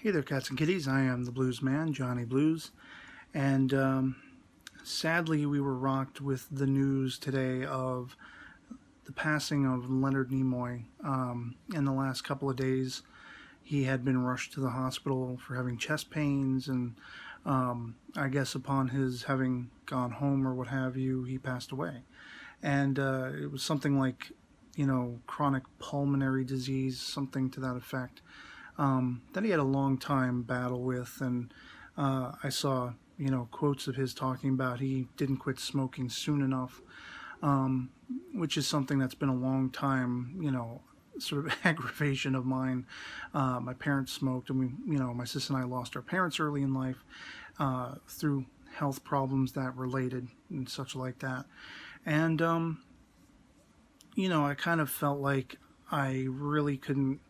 Hey there, cats and kitties. I am the Blues Man, Johnny Blues, and sadly, we were rocked with the news today of the passing of Leonard Nimoy. In the last couple of days, he had been rushed to the hospital for having chest pains, and I guess upon his having gone home or what have you, he passed away. And it was something like, chronic pulmonary disease, something to that effect. That he had a long time battle with, and I saw quotes of his talking about he didn't quit smoking soon enough, which is something that's been a long time sort of aggravation of mine. My parents smoked, and my sister and I lost our parents early in life through health problems that related and such like that. And I kind of felt like I really couldn't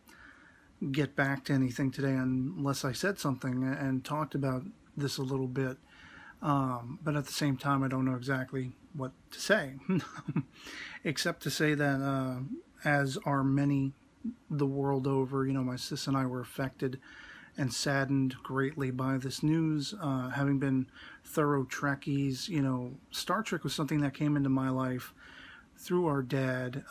get back to anything today unless I said something and talked about this a little bit. But at the same time, I don't know exactly what to say, except to say that as are many the world over, my sis and I were affected and saddened greatly by this news. Having been thorough Trekkies, Star Trek was something that came into my life through our dad.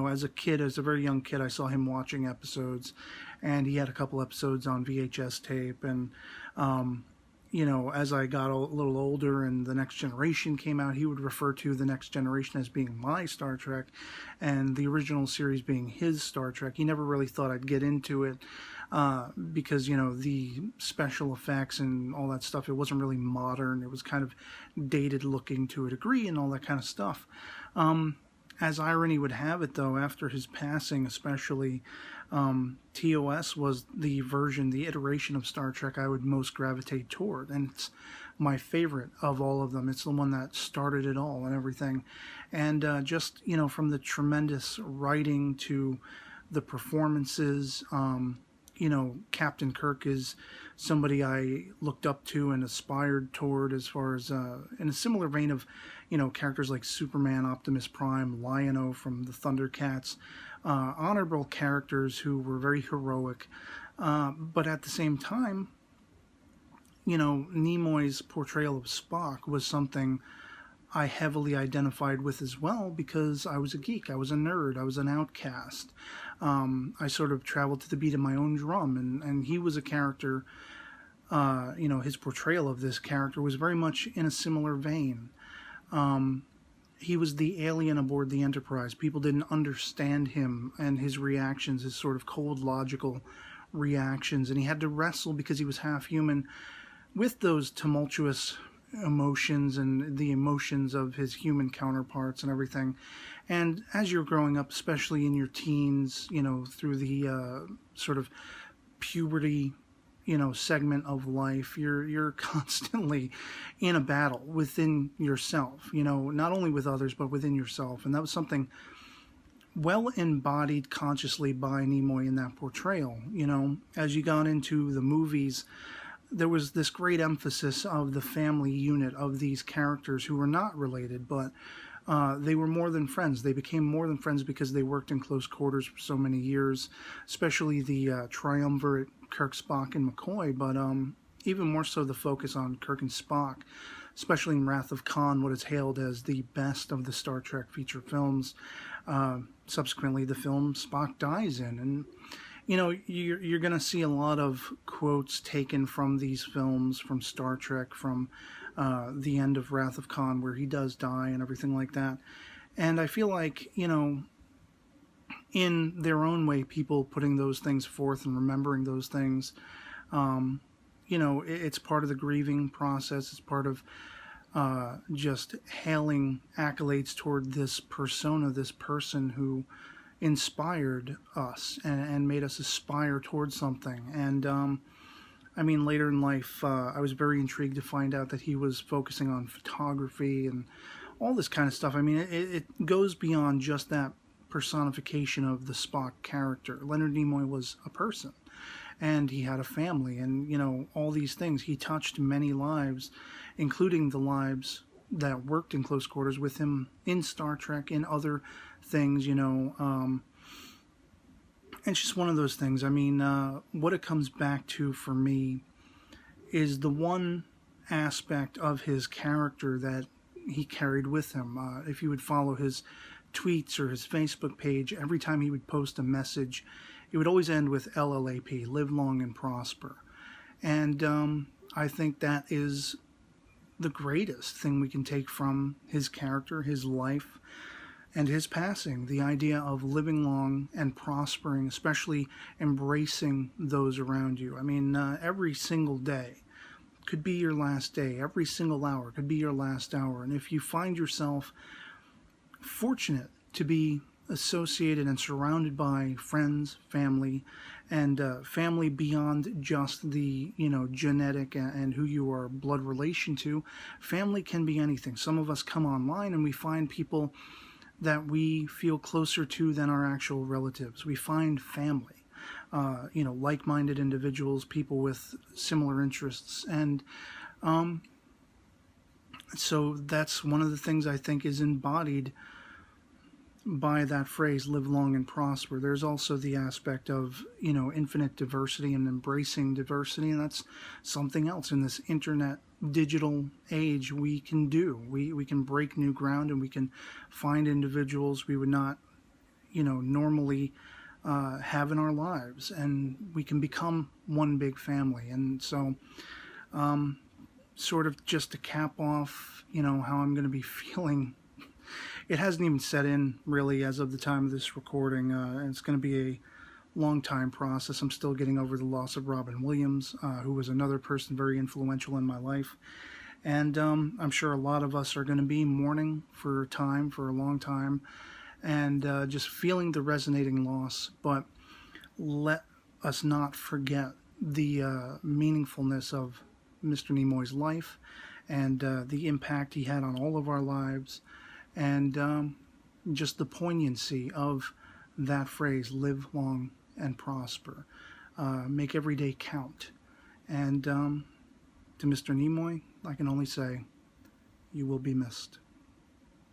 As a kid, as a very young kid, I saw him watching episodes, and he had a couple episodes on VHS tape. And, as I got a little older and The Next Generation came out, he would refer to The Next Generation as being my Star Trek and the original series being his Star Trek. He never really thought I'd get into it because, the special effects and all that stuff, it wasn't really modern. It was kind of dated looking to a degree and all that kind of stuff. As irony would have it, though, after his passing especially, TOS was the iteration of Star Trek I would most gravitate toward. And it's my favorite of all of them. It's the one that started it all and everything. And just, from the tremendous writing to the performances, Captain Kirk is somebody I looked up to and aspired toward as far as, in a similar vein of, characters like Superman, Optimus Prime, Lion-O from the Thundercats, honorable characters who were very heroic, but at the same time, Nimoy's portrayal of Spock was something I heavily identified with as well because I was a geek, I was a nerd, I was an outcast. I sort of traveled to the beat of my own drum, and he was a character, his portrayal of this character was very much in a similar vein. He was the alien aboard the Enterprise. People didn't understand him and his reactions, his sort of cold, logical reactions, and he had to wrestle because he was half human with those tumultuous emotions and the emotions of his human counterparts and everything. And as you're growing up, especially in your teens, through the sort of puberty segment of life, you're constantly in a battle within yourself, not only with others but within yourself. And that was something well embodied consciously by Nimoy in that portrayal. As you got into the movies, there was this great emphasis of the family unit of these characters who were not related, but they were more than friends. They became more than friends because they worked in close quarters for so many years, especially the triumvirate Kirk, Spock, and McCoy, but even more so the focus on Kirk and Spock, especially in Wrath of Khan, what is hailed as the best of the Star Trek feature films. Subsequently, the film Spock dies in, and you're going to see a lot of quotes taken from these films, from Star Trek, from the end of Wrath of Khan, where he does die and everything like that. And I feel like, in their own way, people putting those things forth and remembering those things, it's part of the grieving process. It's part of just hailing accolades toward this persona, this person who inspired us and made us aspire towards something. And later in life, I was very intrigued to find out that he was focusing on photography and all this kind of stuff. It goes beyond just that personification of the Spock character. Leonard Nimoy was a person, and he had a family, and all these things. He touched many lives, including the lives that worked in close quarters with him in Star Trek, in other things, it's just one of those things. I mean, what it comes back to for me is the one aspect of his character that he carried with him. If you would follow his tweets or his Facebook page, every time he would post a message, it would always end with LLAP, live long and prosper. And I think that is the greatest thing we can take from his character, his life, and his passing. The idea of living long and prospering, especially embracing those around you. I mean, every single day could be your last day. Every single hour could be your last hour. And if you find yourself fortunate to be associated and surrounded by friends, family, and family beyond just the genetic and who you are blood relation to, family can be anything. Some of us come online and we find people that we feel closer to than our actual relatives. We find family. Like-minded individuals, people with similar interests. And so that's one of the things I think is embodied by that phrase, live long and prosper. There's also the aspect of, infinite diversity and embracing diversity, and that's something else in this internet digital age we can do. We can break new ground, and we can find individuals we would not, normally have in our lives, and we can become one big family. And so sort of just to cap off, how I'm going to be feeling, it hasn't even set in really as of the time of this recording. It's going to be a long time process. I'm still getting over the loss of Robin Williams, who was another person very influential in my life. And I'm sure a lot of us are going to be mourning for a long time, and just feeling the resonating loss. But let us not forget the meaningfulness of Mr. Nimoy's life, and the impact he had on all of our lives, and just the poignancy of that phrase, live long and prosper. Make every day count. And to Mr. Nimoy, I can only say, you will be missed.